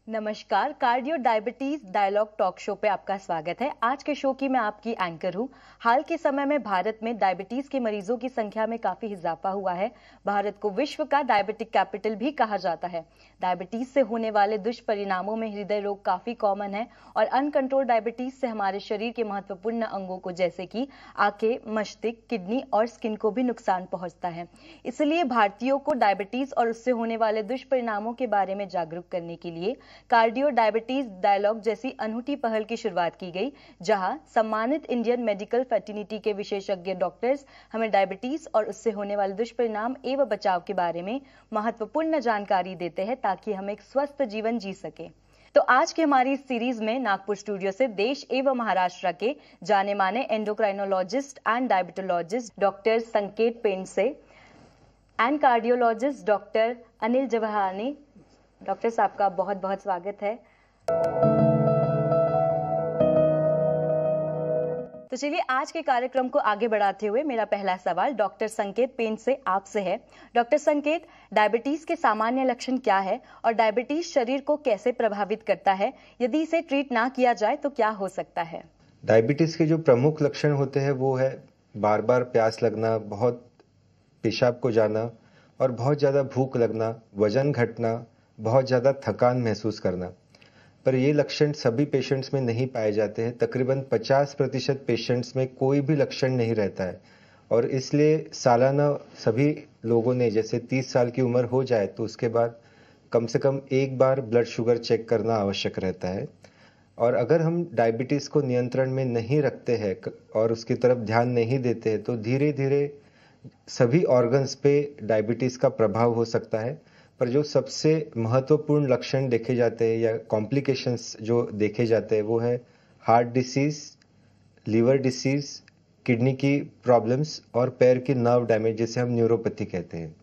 नमस्कार, cardio diabetes dialogue talk show पे आपका स्वागत है। आज के शो की मैं आपकी एंकर हूं। हाल के समय में भारत में डायबिटीज के मरीजों की संख्या में काफी इजाफा हुआ है। भारत को विश्व का डायबिटिक कैपिटल भी कहा जाता है। डायबिटीज से होने वाले दुष्परिणामों में हृदय रोग काफी कॉमन है और अनकंट्रोल डायबिटीज से हमारे शरीर के महत्वपूर्ण अंगों को जैसे कि आंखें, मस्तिष्क, किडनी और स्किन को भी नुकसान पहुंचता है। इसलिए भारतीयों को डायबिटीज और उससे होने वाले दुष्परिणामों के बारे में जागरूक करने के लिए कार्डियो डायबिटीज डायलॉग जैसी अनूठी पहल की शुरुआत की गई, जहां सम्मानित इंडियन मेडिकल फर्टिलिटी के विशेषज्ञ डॉक्टर्स हमें डायबिटीज और उससे होने वाले दुष्परिणाम एवं बचाव के बारे में महत्वपूर्ण जानकारी देते हैं ताकि हम एक स्वस्थ जीवन जी सके। तो आज की हमारी इस सीरीज में नागपुर स्टूडियो से देश एवं महाराष्ट्र के जाने माने endocrinologist and diabetologist doctor Sanket Pendse and cardiologist doctor Anil Jawahrani. Doctor साहब का बहुत बहुत स्वागत है। तो चलिए आज के कार्यक्रम को आगे बढ़ाते हुए मेरा पहला सवाल डॉक्टर संकेत पेंडसे आपसे है। डॉक्टर संकेत, डायबिटीज के सामान्य लक्षण क्या है और डायबिटीज शरीर को कैसे प्रभावित करता है? यदि इसे ट्रीट ना किया जाए तो क्या हो सकता है? डायबिटीज के जो प्रमुख लक्षण होते हैं वो है बार बार प्यास लगना, बहुत पेशाब को जाना और बहुत ज़्यादा भूख लगना, वजन घटना, बहुत ज़्यादा थकान महसूस करना। पर ये लक्षण सभी पेशेंट्स में नहीं पाए जाते हैं। तकरीबन 50% पेशेंट्स में कोई भी लक्षण नहीं रहता है और इसलिए सालाना सभी लोगों ने, जैसे 30 साल की उम्र हो जाए तो उसके बाद कम से कम एक बार ब्लड शुगर चेक करना आवश्यक रहता है। और अगर हम डायबिटीज़ को नियंत्रण में नहीं रखते हैं और उसकी तरफ ध्यान नहीं देते हैं तो धीरे धीरे सभी ऑर्गन्स पे डायबिटीज़ का प्रभाव हो सकता है। पर जो सबसे महत्वपूर्ण लक्षण देखे जाते हैं या कॉम्प्लिकेशंस जो देखे जाते हैं वो है heart disease, liver disease, kidney की प्रॉब्लम्स और पैर की नर्व डैमेज, जिसे हम न्यूरोपैथी कहते हैं।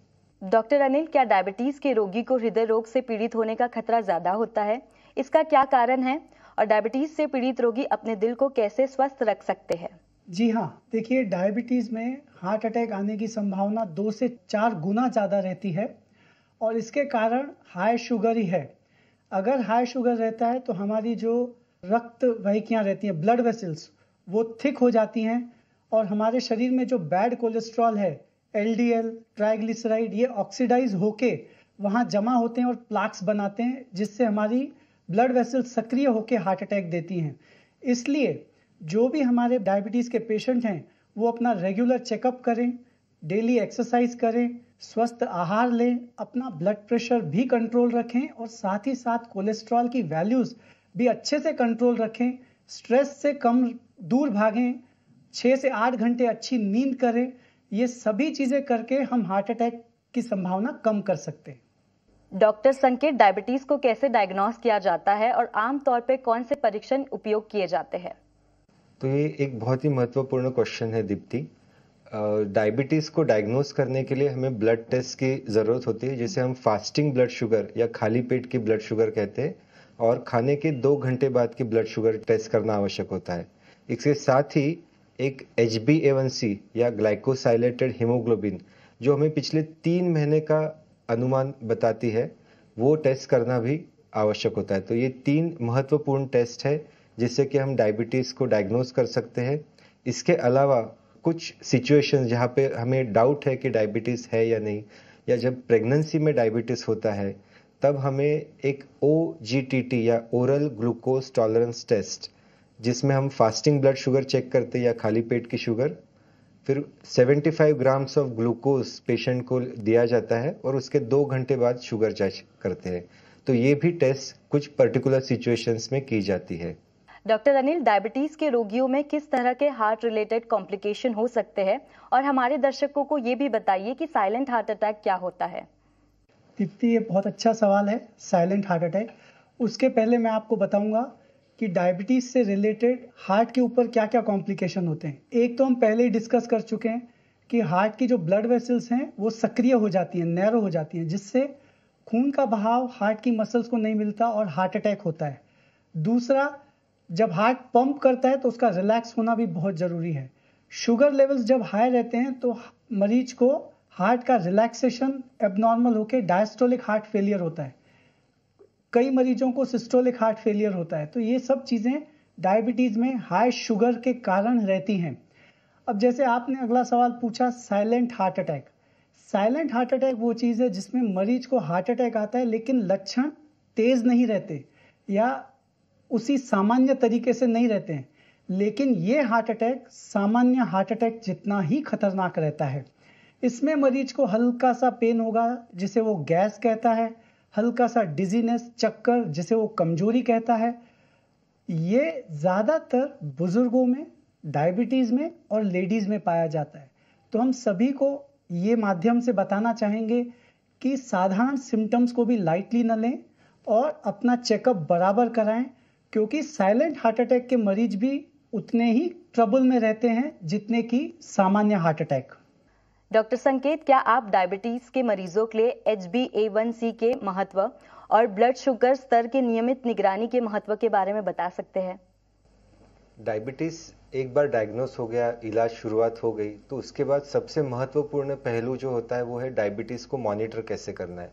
डॉक्टर अनिल, क्या डायबिटीज के रोगी को हृदय रोग से पीड़ित होने का खतरा ज्यादा होता है? इसका क्या कारण है और डायबिटीज से पीड़ित रोगी अपने दिल को कैसे स्वस्थ रख सकते हैं? जी हाँ, देखिए, डायबिटीज में हार्ट अटैक आने की संभावना 2 से 4 गुना ज़्यादा रहती है और इसके कारण हाई शुगर ही है। अगर हाई शुगर रहता है तो हमारी जो रक्त वाहिकियाँ रहती हैं, ब्लड वेसल्स, वो थिक हो जाती हैं और हमारे शरीर में जो बैड कोलेस्ट्रॉल है, एलडीएल, ट्राइग्लिसराइड, ये ऑक्सीडाइज होके वहाँ जमा होते हैं और प्लाक्स बनाते हैं, जिससे हमारी ब्लड वेसल्स सक्रिय होकर हार्ट अटैक देती हैं। इसलिए जो भी हमारे डायबिटीज़ के पेशेंट हैं वो अपना रेगुलर चेकअप करें, डेली एक्सरसाइज करें, स्वस्थ आहार लें, अपना ब्लड प्रेशर भी कंट्रोल रखें और साथ ही साथ कोलेस्ट्रॉल की वैल्यूज़ भी अच्छे से कंट्रोल रखें, स्ट्रेस से कम दूर भागें, 6 से 8 घंटे अच्छी नींद करें। ये सभी चीज़ें करके हम हार्ट अटैक की संभावना कम कर सकते हैं। डॉक्टर संकेत, डायबिटीज को कैसे डायग्नोस किया जाता है और आमतौर पर कौन से परीक्षण उपयोग किए जाते हैं? तो ये एक बहुत ही महत्वपूर्ण क्वेश्चन है दीप्ति। डायबिटीज़ को डायग्नोस करने के लिए हमें ब्लड टेस्ट की ज़रूरत होती है, जिसे हम फास्टिंग ब्लड शुगर या खाली पेट की ब्लड शुगर कहते हैं, और खाने के 2 घंटे बाद की ब्लड शुगर टेस्ट करना आवश्यक होता है। इसके साथ ही एक HbA1c या ग्लाइकोसाइलेटेड हीमोग्लोबिन, जो हमें पिछले 3 महीने का अनुमान बताती है, वो टेस्ट करना भी आवश्यक होता है। तो ये 3 महत्वपूर्ण टेस्ट है जिससे कि हम डायबिटीज़ को डायग्नोस कर सकते हैं। इसके अलावा कुछ सिचुएशंस जहाँ पे हमें डाउट है कि डायबिटीज़ है या नहीं, या जब प्रेगनेंसी में डायबिटीज़ होता है तब हमें एक OGTT या ओरल ग्लूकोज टॉलरेंस टेस्ट, जिसमें हम फास्टिंग ब्लड शुगर चेक करते हैं या खाली पेट की शुगर, फिर 75 ग्राम्स ऑफ ग्लूकोज पेशेंट को दिया जाता है और उसके 2 घंटे बाद शुगर जांच करते हैं। तो ये भी टेस्ट कुछ पर्टिकुलर सिचुएशंस में की जाती है। डॉक्टर अनिल, डायबिटीज के रोगियों में किस तरह के हार्ट रिलेटेड कॉम्प्लिकेशन हो सकते हैं और हमारे दर्शकों को ये भी बताइए कि साइलेंट हार्ट अटैक क्या होता है? दीप्ति, ये बहुत अच्छा सवाल है, साइलेंट हार्ट अटैक। उसके पहले मैं आपको बताऊंगा कि डायबिटीज़ से रिलेटेड हार्ट के ऊपर क्या क्या कॉम्प्लिकेशन होते हैं। एक तो हम पहले ही डिस्कस कर चुके हैं कि हार्ट की जो ब्लड वेसल्स हैं वो सक्रिय हो जाती हैं, नैरो हो जाती हैं, जिससे खून का बहाव हार्ट की मसल्स को नहीं मिलता और हार्ट अटैक होता है। दूसरा, जब हार्ट पंप करता है तो उसका रिलैक्स होना भी बहुत ज़रूरी है। शुगर लेवल्स जब हाई रहते हैं तो मरीज को हार्ट का रिलैक्सेशन एबनॉर्मल होकर डायस्टोलिक हार्ट फेलियर होता है। कई मरीजों को सिस्टोलिक हार्ट फेलियर होता है। तो ये सब चीज़ें डायबिटीज़ में हाई शुगर के कारण रहती हैं। अब जैसे आपने अगला सवाल पूछा, silent heart attack. Silent heart attack वो चीज़ है जिसमें मरीज को हार्ट अटैक आता है लेकिन लक्षण तेज नहीं रहते या उसी सामान्य तरीके से नहीं रहते हैं, लेकिन ये हार्ट अटैक सामान्य हार्ट अटैक जितना ही खतरनाक रहता है। इसमें मरीज को हल्का सा पेन होगा जिसे वो गैस कहता है, हल्का सा डिजीनेस, चक्कर जिसे वो कमजोरी कहता है। ये ज़्यादातर बुजुर्गों में, डायबिटीज़ में और लेडीज़ में पाया जाता है। तो हम सभी को ये माध्यम से बताना चाहेंगे कि साधारण सिम्टम्स को भी लाइटली न लें और अपना चेकअप बराबर कराएं, क्योंकि साइलेंट हार्ट अटैक के मरीज भी उतने ही ट्रबल में रहते हैं जितने कि सामान्य हार्ट अटैक। डॉक्टर संकेत, क्या आप डायबिटीज के मरीजों के लिए HbA1c के महत्व और ब्लड शुगर स्तर के नियमित निगरानी के महत्व के बारे में बता सकते हैं? डायबिटीज एक बार डायग्नोस हो गया, इलाज शुरुआत हो गई, तो उसके बाद सबसे महत्वपूर्ण पहलू जो होता है वो है डायबिटीज को मॉनिटर कैसे करना है।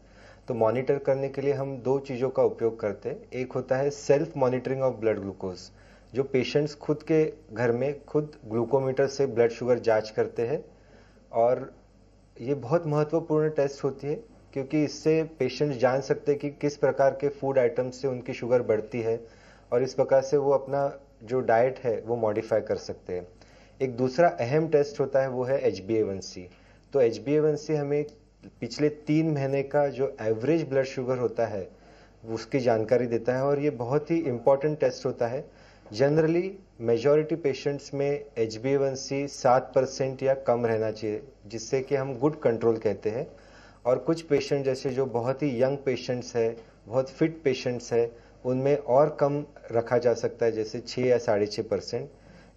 तो मॉनिटर करने के लिए हम दो चीज़ों का उपयोग करते हैं। एक होता है self monitoring of blood glucose, जो पेशेंट्स खुद के घर में खुद ग्लूकोमीटर से ब्लड शुगर जांच करते हैं, और ये बहुत महत्वपूर्ण टेस्ट होती है क्योंकि इससे पेशेंट्स जान सकते हैं कि किस प्रकार के फूड आइटम्स से उनकी शुगर बढ़ती है और इस प्रकार से वो अपना जो डाइट है वो मॉडिफाई कर सकते हैं। एक दूसरा अहम टेस्ट होता है वो है HbA1c। तो HbA1c हमें पिछले 3 महीने का जो एवरेज ब्लड शुगर होता है उसकी जानकारी देता है, और ये बहुत ही इंपॉर्टेंट टेस्ट होता है। जनरली मेजॉरिटी पेशेंट्स में HbA1c 7% या कम रहना चाहिए, जिससे कि हम गुड कंट्रोल कहते हैं। और कुछ पेशेंट जैसे जो बहुत ही यंग पेशेंट्स है, बहुत फिट पेशेंट्स है, उनमें और कम रखा जा सकता है, जैसे 6 या 6.5%।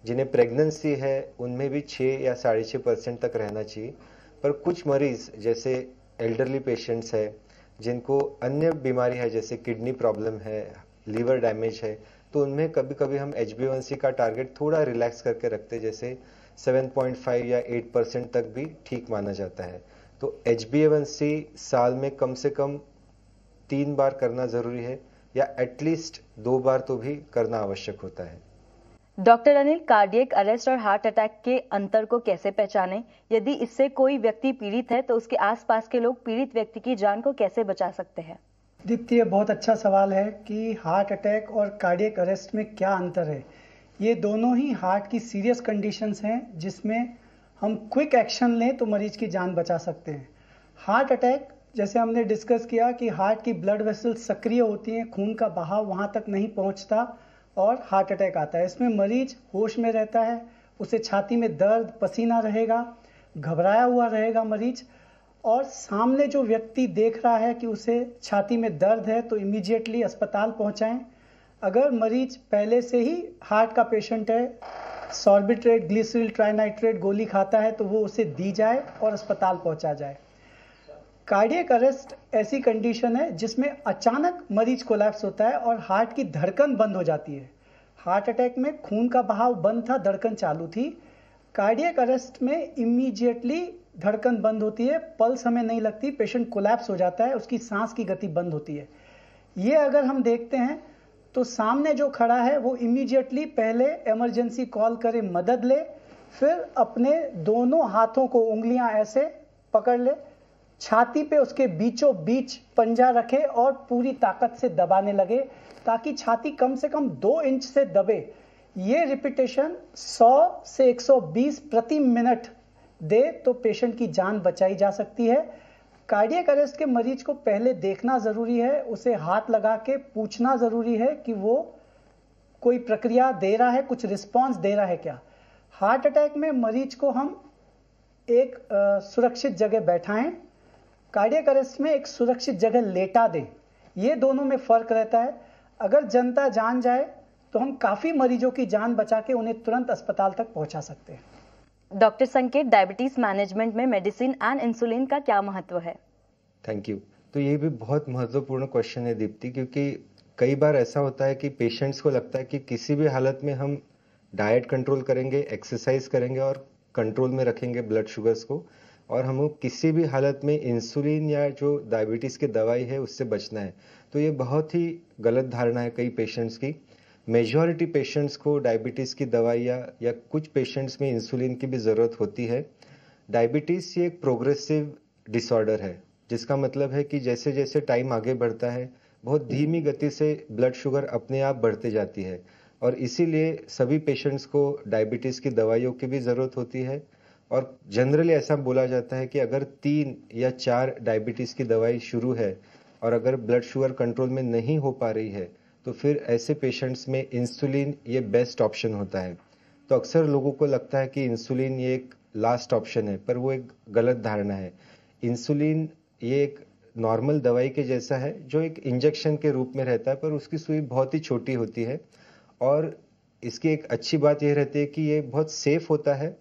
जिन्हें प्रेगनेंसी है उनमें भी 6 या 6.5% तक रहना चाहिए। पर कुछ मरीज जैसे एल्डरली पेशेंट्स है, जिनको अन्य बीमारी है जैसे किडनी प्रॉब्लम है, लीवर डैमेज है, तो उनमें कभी कभी हम HbA1c का टारगेट थोड़ा रिलैक्स करके रखते हैं, जैसे 7.5 या 8% तक भी ठीक माना जाता है। तो HbA1c साल में कम से कम 3 बार करना जरूरी है, या एटलीस्ट 2 बार तो भी करना आवश्यक होता है। डॉक्टर अनिल, कार्डियक अरेस्ट और हार्ट अटैक के अंतर को कैसे पहचानें? यदि इससे कोई व्यक्ति पीड़ित है तो उसके आसपास के लोग पीड़ित व्यक्ति की जान को कैसे बचा सकते हैं? दीप्ति, ये बहुत अच्छा सवाल है कि हार्ट अटैक और कार्डियक अरेस्ट में क्या अंतर है। ये दोनों ही हार्ट की सीरियस कंडीशंस हैं जिसमें हम क्विक एक्शन लें तो मरीज की जान बचा सकते हैं। हार्ट अटैक, जैसे हमने डिस्कस किया कि हार्ट की ब्लड वेसल्स सक्रिय होती हैं, खून का बहाव वहाँ तक नहीं पहुँचता और हार्ट अटैक आता है। इसमें मरीज होश में रहता है, उसे छाती में दर्द, पसीना रहेगा, घबराया हुआ रहेगा मरीज, और सामने जो व्यक्ति देख रहा है कि उसे छाती में दर्द है तो इमीडिएटली अस्पताल पहुंचाएं। अगर मरीज पहले से ही हार्ट का पेशेंट है, सॉर्बिट्रेट, ग्लिसरील ट्राइनाइट्रेट गोली खाता है, तो वो उसे दी जाए और अस्पताल पहुंचा जाए। कार्डियक अरेस्ट ऐसी कंडीशन है जिसमें अचानक मरीज कोलैप्स होता है और हार्ट की धड़कन बंद हो जाती है। हार्ट अटैक में खून का बहाव बंद था, धड़कन चालू थी। कार्डियक अरेस्ट में इमीडिएटली धड़कन बंद होती है, पल्स हमें नहीं लगती, पेशेंट कोलैप्स हो जाता है, उसकी सांस की गति बंद होती है। ये अगर हम देखते हैं तो सामने जो खड़ा है वो इमीडिएटली पहले इमरजेंसी कॉल करे, मदद ले, फिर अपने दोनों हाथों को उंगलियां ऐसे पकड़ ले, छाती पे उसके बीचों बीच पंजा रखे और पूरी ताकत से दबाने लगे ताकि छाती कम से कम 2 इंच से दबे। ये रिपीटेशन 100 से 120 प्रति मिनट दे तो पेशेंट की जान बचाई जा सकती है। कार्डियक अरेस्ट के मरीज को पहले देखना जरूरी है, उसे हाथ लगा के पूछना जरूरी है कि वो कोई प्रक्रिया दे रहा है, कुछ रिस्पॉन्स दे रहा है क्या। हार्ट अटैक में मरीज को हम एक सुरक्षित जगह बैठाएं, कार्डियक अरेस्ट में एक सुरक्षित जगह लेटा दें। ये दोनों में फर्क रहता है। अगर जनता जान जाए तो हम काफी मरीजों की जान बचा के उन्हें तुरंत अस्पताल तक पहुंचा सकते हैं। डॉक्टर संकेत, डायबिटीज मैनेजमेंट में मेडिसिन एंड इंसुलिन का क्या महत्व है? Thank you. तो ये भी बहुत महत्वपूर्ण क्वेश्चन है दीप्ति, क्योंकि कई बार ऐसा होता है कि पेशेंट्स को लगता है कि किसी भी हालत में हम डाइट कंट्रोल करेंगे, एक्सरसाइज करेंगे और कंट्रोल में रखेंगे ब्लड शुगर्स को, और हमें किसी भी हालत में इंसुलिन या जो डायबिटीज की दवाई है उससे बचना है। तो ये बहुत ही गलत धारणा है कई पेशेंट्स की। मेजॉरिटी पेशेंट्स को डायबिटीज़ की दवाइयाँ या कुछ पेशेंट्स में इंसुलिन की भी ज़रूरत होती है। डायबिटीज़ ये एक प्रोग्रेसिव डिसऑर्डर है, जिसका मतलब है कि जैसे जैसे टाइम आगे बढ़ता है बहुत धीमी गति से ब्लड शुगर अपने आप बढ़ते जाती है, और इसीलिए सभी पेशेंट्स को डायबिटीज़ की दवाइयों की भी ज़रूरत होती है। और जनरली ऐसा बोला जाता है कि अगर 3 या 4 डायबिटीज़ की दवाई शुरू है और अगर ब्लड शुगर कंट्रोल में नहीं हो पा रही है तो फिर ऐसे पेशेंट्स में इंसुलिन ये बेस्ट ऑप्शन होता है। तो अक्सर लोगों को लगता है कि इंसुलिन ये एक लास्ट ऑप्शन है, पर वो एक गलत धारणा है। इंसुलिन ये एक नॉर्मल दवाई के जैसा है जो एक इंजेक्शन के रूप में रहता है, पर उसकी सुई बहुत ही छोटी होती है। और इसकी एक अच्छी बात यह रहती है कि ये बहुत सेफ होता है।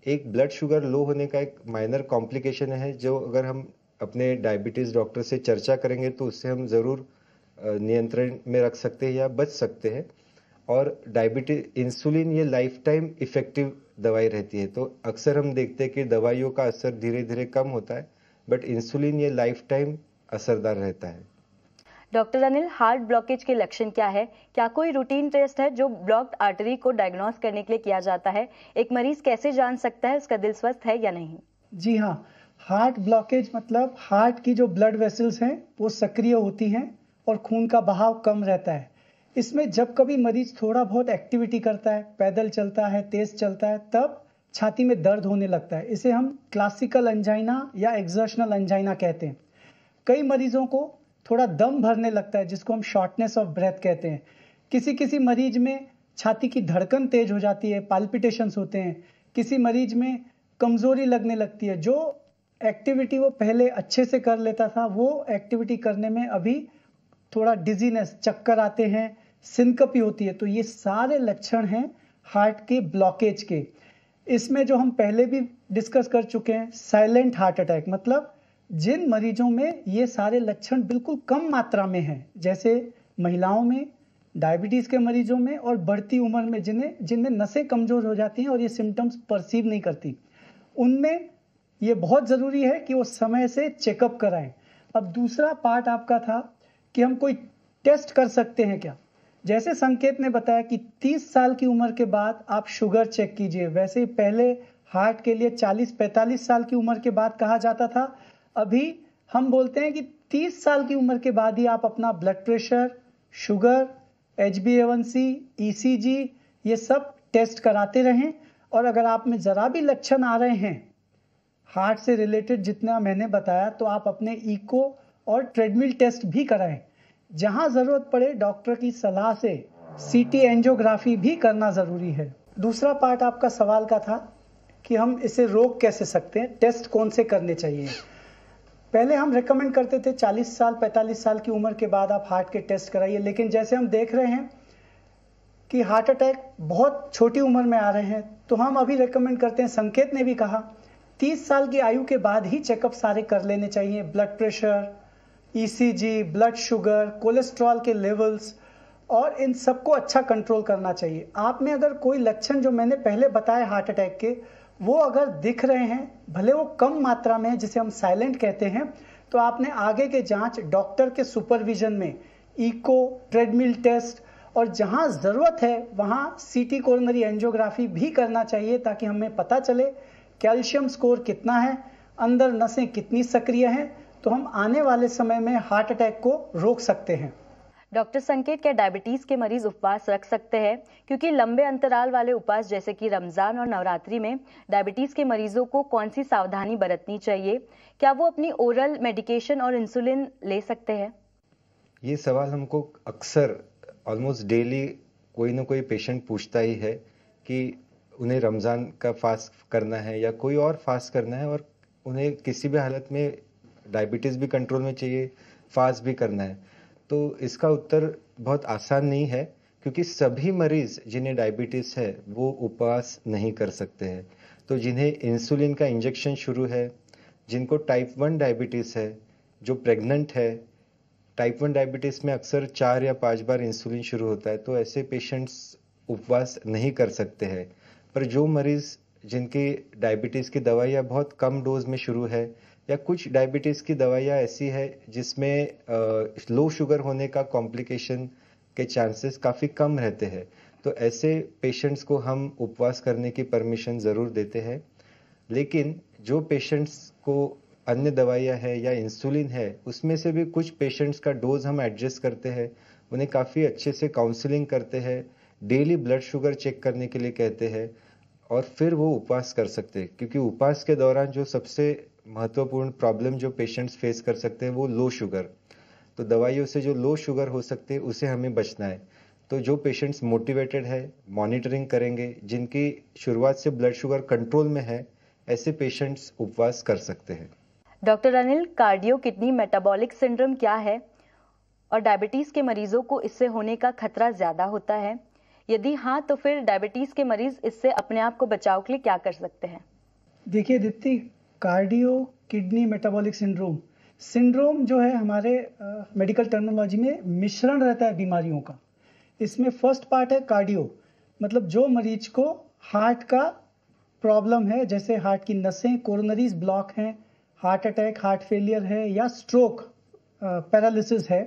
एक ब्लड शुगर लो होने का एक माइनर कॉम्प्लिकेशन है जो अगर हम अपने डायबिटीज़ डॉक्टर से चर्चा करेंगे तो उससे हम ज़रूर नियंत्रण में रख सकते हैं या बच सकते हैं। और डायबिटीज इंसुलिन ये लाइफ टाइम इफेक्टिव दवाई रहती है, तो अक्सर हम देखते हैं कि दवाइयों का असर धीरे धीरे कम होता है, बट इंसुलिन ये लाइफ टाइम असरदार रहता है। डॉक्टर अनिल, हार्ट ब्लॉकेज के लक्षण क्या है? क्या कोई रूटीन टेस्ट है जो ब्लॉक्ड आर्टरी को डायग्नोस करने के लिए किया जाता है? एक मरीज कैसे जान सकता है उसका दिल स्वस्थ है या नहीं? जी हाँ, हार्ट ब्लॉकेज मतलब हार्ट की जो ब्लड वेसल्स हैं वो सक्रिय होती हैं और खून का बहाव कम रहता है। इसमें जब कभी मरीज थोड़ा बहुत एक्टिविटी करता है, पैदल चलता है, तेज चलता है, तब छाती में दर्द होने लगता है। इसे हम क्लासिकल एंजाइना या एक्सर्शनल एंजाइना कहते हैं। कई मरीजों को थोड़ा दम भरने लगता है जिसको हम शॉर्टनेस ऑफ ब्रेथ कहते हैं। किसी किसी मरीज में छाती की धड़कन तेज हो जाती है, पाल्पिटेशंस होते हैं। किसी मरीज में कमजोरी लगने लगती है, जो एक्टिविटी वो पहले अच्छे से कर लेता था वो एक्टिविटी करने में अभी थोड़ा डिजीनेस, चक्कर आते हैं, सिनकपी होती है। तो ये सारे लक्षण हैं हार्ट के ब्लॉकेज के। इसमें जो हम पहले भी डिस्कस कर चुके हैं, साइलेंट हार्ट अटैक, मतलब जिन मरीजों में ये सारे लक्षण बिल्कुल कम मात्रा में हैं, जैसे महिलाओं में, डायबिटीज के मरीजों में और बढ़ती उम्र में जिनमें नसें कमजोर हो जाती हैं और ये सिम्टम्स परसीव नहीं करती, उनमें ये बहुत जरूरी है कि वो समय से चेकअप कराएं। अब दूसरा पार्ट आपका था कि हम कोई टेस्ट कर सकते हैं क्या? जैसे संकेत ने बताया कि 30 साल की उम्र के बाद आप शुगर चेक कीजिए, वैसे ही पहले हार्ट के लिए 40-45 साल की उम्र के बाद कहा जाता था। अभी हम बोलते हैं कि 30 साल की उम्र के बाद ही आप अपना blood pressure, sugar, HbA1c, ECG ये सब टेस्ट कराते रहें। और अगर आप में जरा भी लक्षण आ रहे हैं हार्ट से रिलेटेड जितना मैंने बताया, तो आप अपने इको और ट्रेडमिल टेस्ट भी कराएं। जहां जरूरत पड़े डॉक्टर की सलाह से CT एंजियोग्राफी भी करना जरूरी है। दूसरा पार्ट आपका सवाल का था कि हम इसे रोक कैसे सकते हैं, टेस्ट कौन से करने चाहिए। पहले हम रेकमेंड करते थे 40 साल 45 साल की उम्र के बाद आप हार्ट के टेस्ट कराइए, लेकिन जैसे हम देख रहे हैं कि हार्ट अटैक बहुत छोटी उम्र में आ रहे हैं, तो हम अभी रेकमेंड करते हैं, संकेत ने भी कहा, 30 साल की आयु के बाद ही चेकअप सारे कर लेने चाहिए। Blood pressure, ECG, blood sugar, cholesterol के लेवल्स, और इन सबको अच्छा कंट्रोल करना चाहिए। आप में अगर कोई लक्षण जो मैंने पहले बताए हार्ट अटैक के वो अगर दिख रहे हैं, भले वो कम मात्रा में है जिसे हम साइलेंट कहते हैं, तो आपने आगे के जांच डॉक्टर के सुपरविजन में इको, ट्रेडमिल टेस्ट और जहां जरूरत है वहां CT कोरोनरी एंजियोग्राफी भी करना चाहिए, ताकि हमें पता चले कैल्शियम स्कोर कितना है, अंदर नसें कितनी सक्रिय हैं, तो हम आने वाले समय में हार्ट अटैक को रोक सकते हैं। डॉक्टर संकेत, क्या डायबिटीज के मरीज उपवास रख सकते हैं? क्योंकि लंबे अंतराल वाले उपवास जैसे कि रमजान और नवरात्रि में डायबिटीज के मरीजों को कौन सी सावधानी बरतनी चाहिए? क्या वो अपनी ओरल मेडिकेशन और इंसुलिन ले सकते हैं? ये सवाल हमको अक्सर ऑलमोस्ट डेली कोई ना कोई पेशेंट पूछता ही है कि उन्हें रमज़ान का फास्ट करना है या कोई और फास्ट करना है और उन्हें किसी भी हालत में डायबिटीज़ भी कंट्रोल में चाहिए, फास्ट भी करना है। तो इसका उत्तर बहुत आसान नहीं है, क्योंकि सभी मरीज जिन्हें डायबिटीज़ है वो उपवास नहीं कर सकते हैं। तो जिन्हें इंसुलिन का इंजेक्शन शुरू है, जिनको टाइप 1 डायबिटीज़ है, जो प्रेग्नेंट है, टाइप 1 डायबिटीज़ में अक्सर 4 या 5 बार इंसुलिन शुरू होता है, तो ऐसे पेशेंट्स उपवास नहीं कर सकते हैं। पर जो मरीज जिनकी डायबिटीज़ की दवाइयाँ बहुत कम डोज में शुरू है या कुछ डायबिटीज की दवाइयाँ ऐसी है जिसमें लो शुगर होने का कॉम्प्लिकेशन के चांसेस काफी कम रहते हैं, तो ऐसे पेशेंट्स को हम उपवास करने की परमिशन जरूर देते हैं। लेकिन जो पेशेंट्स को अन्य दवाइयाँ है या इंसुलिन है, उसमें से भी कुछ पेशेंट्स का डोज हम एडजस्ट करते हैं, उन्हें काफ़ी अच्छे से काउंसलिंग करते हैं, डेली ब्लड शुगर चेक करने के लिए कहते हैं और फिर वो उपवास कर सकते हैं। क्योंकि उपवास के दौरान जो सबसे महत्वपूर्ण प्रॉब्लम जो पेशेंट्स फेस कर सकते हैं वो लो शुगर, तो दवाइयों से जो लो शुगर हो सकते हैं उसे हमें बचना है। तो जो पेशेंट्स मोटिवेटेड है, मॉनिटरिंग करेंगे, जिनकी शुरुआत से ब्लड शुगर कंट्रोल में है, ऐसे पेशेंट्स उपवास कर सकते हैं। Doctor Anil, cardio kidney metabolic syndrome क्या है और डायबिटीज के मरीजों को इससे होने का खतरा ज्यादा होता है? यदि हाँ, तो फिर डायबिटीज के मरीज इससे अपने आप को बचाव के लिए क्या कर सकते हैं? देखिए Deepti, cardio kidney metabolic syndrome जो है हमारे मेडिकल टर्मिनोलॉजी में मिश्रण रहता है बीमारियों का। इसमें फर्स्ट पार्ट है कार्डियो, मतलब जो मरीज को हार्ट का प्रॉब्लम है, जैसे हार्ट की नसें, कोरोनरीज ब्लॉक हैं, हार्ट अटैक, हार्ट फेलियर है या स्ट्रोक, पैरालिसिस है।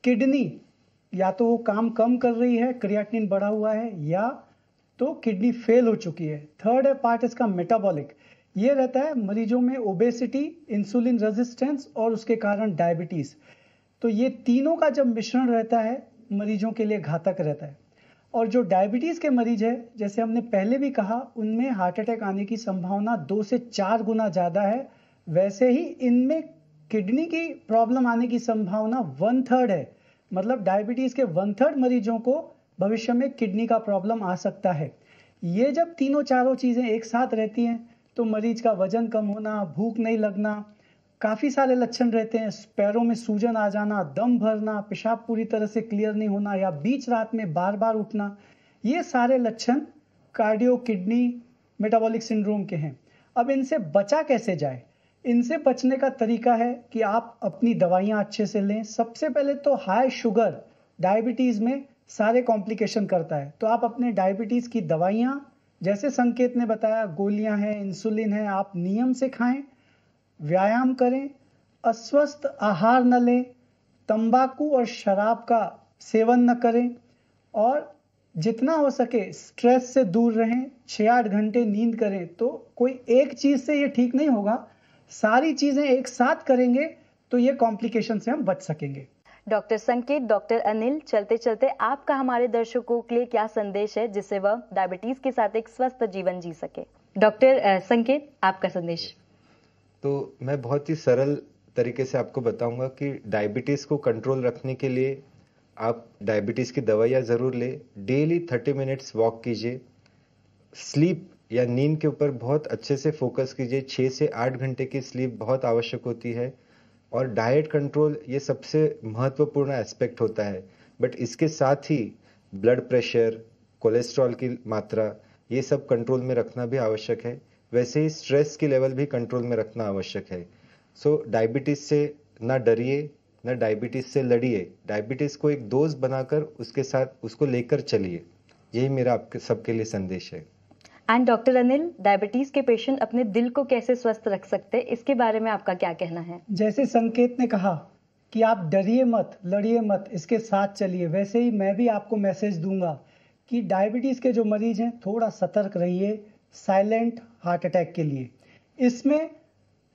किडनी या तो वो काम कम कर रही है, क्रिएटिनिन बढ़ा हुआ है, या तो किडनी फेल हो चुकी है। थर्ड है पार्ट इसका मेटाबॉलिक, ये रहता है मरीजों में ओबेसिटी, इंसुलिन रेजिस्टेंस और उसके कारण डायबिटीज। तो ये तीनों का जब मिश्रण रहता है मरीजों के लिए घातक रहता है। और जो डायबिटीज के मरीज है, जैसे हमने पहले भी कहा, उनमें हार्ट अटैक आने की संभावना 2 से 4 गुना ज्यादा है। वैसे ही इनमें किडनी की प्रॉब्लम आने की संभावना 1/3 है, मतलब डायबिटीज के 1/3 मरीजों को भविष्य में किडनी का प्रॉब्लम आ सकता है। ये जब तीनों चारों चीजें एक साथ रहती हैं तो मरीज का वजन कम होना, भूख नहीं लगना, काफी सारे लक्षण रहते हैं। पैरों में सूजन आ जाना, दम भरना, पेशाब पूरी तरह से क्लियर नहीं होना या बीच रात में बार बार उठना, ये सारे लक्षण कार्डियो किडनी मेटाबॉलिक सिंड्रोम के हैं। अब इनसे बचा कैसे जाए? इनसे बचने का तरीका है कि आप अपनी दवाइयां अच्छे से लें। सबसे पहले तो हाई शुगर डायबिटीज में सारे कॉम्प्लिकेशन करता है, तो आप अपने डायबिटीज की दवाइयां, जैसे संकेत ने बताया, गोलियां हैं, इंसुलिन है, आप नियम से खाएं, व्यायाम करें, अस्वस्थ आहार न लें, तंबाकू और शराब का सेवन न करें और जितना हो सके स्ट्रेस से दूर रहें, 6-8 घंटे नींद करें। तो कोई एक चीज से ये ठीक नहीं होगा, सारी चीजें एक साथ करेंगे तो ये कॉम्प्लिकेशन से हम बच सकेंगे। डॉक्टर संकेत, डॉक्टर अनिल, चलते चलते आपका हमारे दर्शकों के लिए क्या संदेश है जिससे वह डायबिटीज के साथ एक स्वस्थ जीवन जी सके? डॉक्टर संकेत, आपका संदेश। तो मैं बहुत ही सरल तरीके से आपको बताऊंगा कि डायबिटीज को कंट्रोल रखने के लिए आप डायबिटीज की दवाइयाँ जरूर ले, डेली 30 मिनट्स वॉक कीजिए, स्लीप या नींद के ऊपर बहुत अच्छे से फोकस कीजिए। 6 से 8 घंटे की स्लीप बहुत आवश्यक होती है। और डाइट कंट्रोल ये सबसे महत्वपूर्ण एस्पेक्ट होता है, बट इसके साथ ही ब्लड प्रेशर, कोलेस्ट्रॉल की मात्रा, ये सब कंट्रोल में रखना भी आवश्यक है। वैसे ही स्ट्रेस की लेवल भी कंट्रोल में रखना आवश्यक है। सो डायबिटीज से ना डरिए, ना डायबिटीज से लड़िए, डायबिटीज को एक दोस्त बनाकर उसके साथ उसको लेकर चलिए। यही मेरा आपके सबके लिए संदेश है। एंड डॉक्टर अनिल, डायबिटीज के पेशेंट अपने दिल को कैसे स्वस्थ रख सकते हैं, इसके बारे में आपका क्या कहना है? जैसे संकेत ने कहा कि आप डरिए मत, लड़िए मत, इसके साथ चलिए, वैसे ही मैं भी आपको मैसेज दूंगा कि डायबिटीज के जो मरीज हैं थोड़ा सतर्क रहिए साइलेंट हार्ट अटैक के लिए। इसमें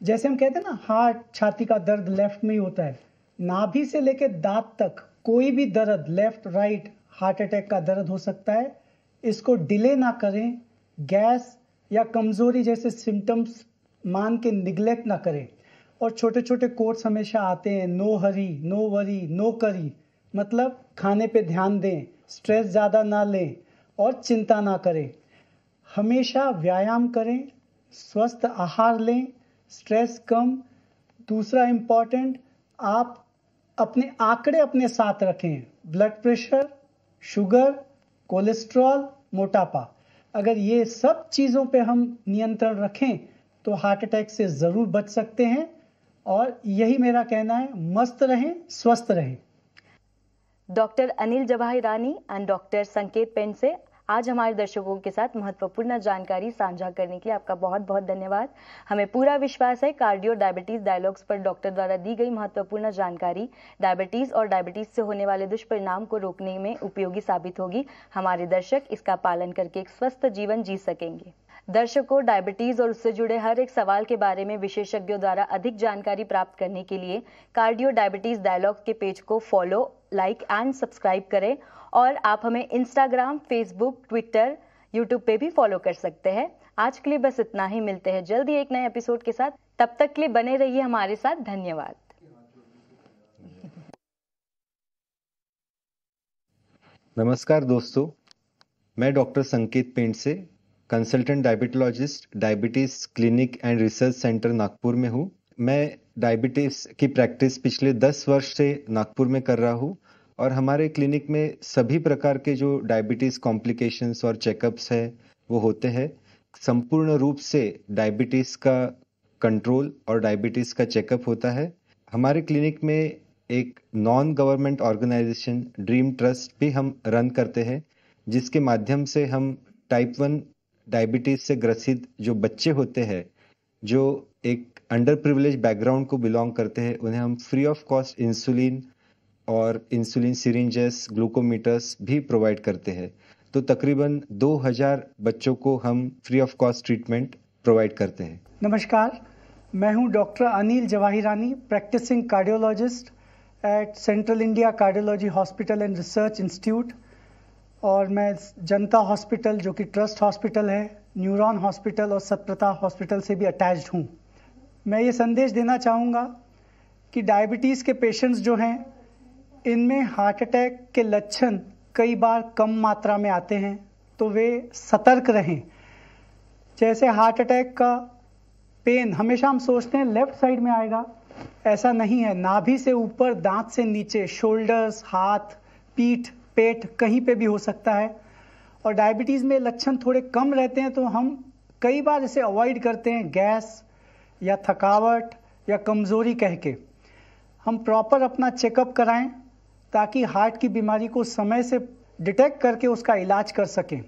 जैसे हम कहते हैं ना, हार्ट, छाती का दर्द लेफ्ट में ही होता है, नाभि से लेकर दांत तक कोई भी दर्द, लेफ्ट राइट हार्ट अटैक का दर्द हो सकता है। इसको डिले ना करें, गैस या कमजोरी जैसे सिम्टम्स मान के निगलेक्ट ना करें। और छोटे छोटे कोट्स हमेशा आते हैं, no hurry, no worry, no curry, मतलब खाने पे ध्यान दें, स्ट्रेस ज़्यादा ना लें और चिंता ना करें। हमेशा व्यायाम करें, स्वस्थ आहार लें, स्ट्रेस कम। दूसरा इम्पॉर्टेंट, आप अपने आंकड़े अपने साथ रखें, ब्लड प्रेशर, शुगर, कोलेस्ट्रॉल, मोटापा। अगर ये सब चीज़ों पे हम नियंत्रण रखें तो हार्ट अटैक से ज़रूर बच सकते हैं। और यही मेरा कहना है, मस्त रहें, स्वस्थ रहें। डॉक्टर अनिल जवाहिरानी एंड डॉक्टर संकेत पेंड से आज हमारे दर्शकों के साथ महत्वपूर्ण जानकारी साझा करने के लिए आपका बहुत बहुत धन्यवाद। हमें पूरा विश्वास है कार्डियो डायबिटीज डायलॉग्स पर डॉक्टर द्वारा दी गई महत्वपूर्ण जानकारी डायबिटीज और डायबिटीज से होने वाले दुष्परिणाम को रोकने में उपयोगी साबित होगी। हमारे दर्शक इसका पालन करके एक स्वस्थ जीवन जी सकेंगे। दर्शकों, डायबिटीज और उससे जुड़े हर एक सवाल के बारे में विशेषज्ञों द्वारा अधिक जानकारी प्राप्त करने के लिए कार्डियो डायबिटीज डायलॉग्स के पेज को फॉलो, लाइक एंड सब्सक्राइब करें और आप हमें इंस्टाग्राम, फेसबुक, ट्विटर, यूट्यूब पे भी फॉलो कर सकते हैं। आज के लिए बस इतना ही। मिलते हैं जल्दी एक नए एपिसोड के साथ। तब तक के लिए बने रहिए हमारे साथ। धन्यवाद। नमस्कार दोस्तों, मैं डॉक्टर संकेत पेंट से consultant diabetologist, diabetes clinic and research centre Nagpur में हूँ। मैं डायबिटीज की प्रैक्टिस पिछले 10 वर्ष से नागपुर में कर रहा हूँ और हमारे क्लिनिक में सभी प्रकार के जो डायबिटीज कॉम्प्लिकेशंस और चेकअप्स है वो होते हैं। संपूर्ण रूप से डायबिटीज का कंट्रोल और डायबिटीज का चेकअप होता है। हमारे क्लिनिक में एक non government organisation dream trust भी हम रन करते हैं, जिसके माध्यम से हम टाइप 1 डायबिटीज से ग्रसित जो बच्चे होते हैं, जो एक अंडर प्रिविलेज बैकग्राउंड को बिलोंग करते हैं, उन्हें हम फ्री ऑफ कॉस्ट इंसुलिन और इंसुलिन सिरिंजेस, ग्लूकोमीटर्स भी प्रोवाइड करते हैं। तो तकरीबन 2000 बच्चों को हम free of cost treatment provide करते हैं। नमस्कार, मैं हूं doctor Anil Jawahirani, practising cardiologist at central India cardiology hospital and research institute, और मैं जनता हॉस्पिटल जो कि ट्रस्ट हॉस्पिटल है, न्यूरॉन हॉस्पिटल और सतप्रता हॉस्पिटल से भी अटैच्ड हूँ। मैं ये संदेश देना चाहूँगा कि डायबिटीज़ के पेशेंट्स जो हैं, इनमें हार्ट अटैक के लक्षण कई बार कम मात्रा में आते हैं, तो वे सतर्क रहें। जैसे हार्ट अटैक का पेन हमेशा हम सोचते हैं लेफ्ट साइड में आएगा, ऐसा नहीं है। नाभि से ऊपर, दांत से नीचे, शोल्डर्स, हाथ, पीठ, पेट कहीं पे भी हो सकता है। और डायबिटीज़ में लक्षण थोड़े कम रहते हैं तो हम कई बार इसे अवॉइड करते हैं, गैस या थकावट या कमज़ोरी कह के। हम प्रॉपर अपना चेकअप कराएं ताकि हार्ट की बीमारी को समय से डिटेक्ट करके उसका इलाज कर सकें।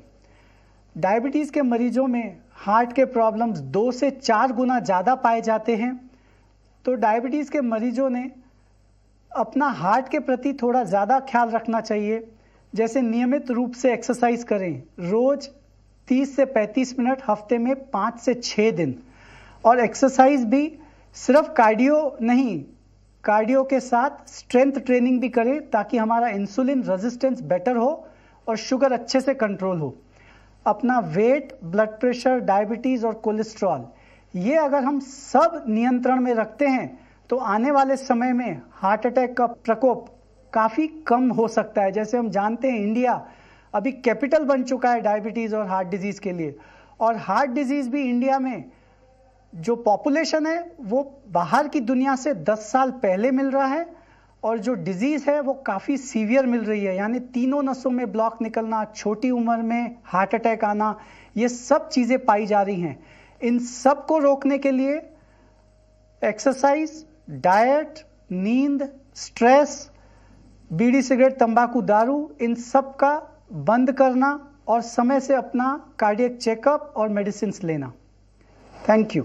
डायबिटीज़ के मरीजों में हार्ट के प्रॉब्लम्स 2 से 4 गुना ज़्यादा पाए जाते हैं। तो डायबिटीज़ के मरीजों ने अपना हार्ट के प्रति थोड़ा ज़्यादा ख्याल रखना चाहिए। जैसे नियमित रूप से एक्सरसाइज करें, रोज़ 30 से 35 मिनट, हफ्ते में 5 से 6 दिन। और एक्सरसाइज भी सिर्फ कार्डियो नहीं, कार्डियो के साथ स्ट्रेंथ ट्रेनिंग भी करें ताकि हमारा इंसुलिन रेजिस्टेंस बेटर हो और शुगर अच्छे से कंट्रोल हो। अपना वेट, ब्लड प्रेशर, डायबिटीज़ और कोलेस्ट्रॉल, ये अगर हम सब नियंत्रण में रखते हैं तो आने वाले समय में हार्ट अटैक का प्रकोप काफ़ी कम हो सकता है। जैसे हम जानते हैं इंडिया अभी कैपिटल बन चुका है डायबिटीज़ और हार्ट डिजीज़ के लिए, और हार्ट डिजीज़ भी इंडिया में जो पॉपुलेशन है वो बाहर की दुनिया से 10 साल पहले मिल रहा है, और जो डिजीज़ है वो काफ़ी सीवियर मिल रही है। यानी तीनों नसों में ब्लॉक निकलना, छोटी उम्र में हार्ट अटैक आना, ये सब चीज़ें पाई जा रही हैं। इन सब को रोकने के लिए एक्सरसाइज, डाइट, नींद, स्ट्रेस, बीड़ी, सिगरेट, तंबाकू, दारू, इन सब का बंद करना और समय से अपना कार्डियक चेकअप और मेडिसिन लेना। Thank you.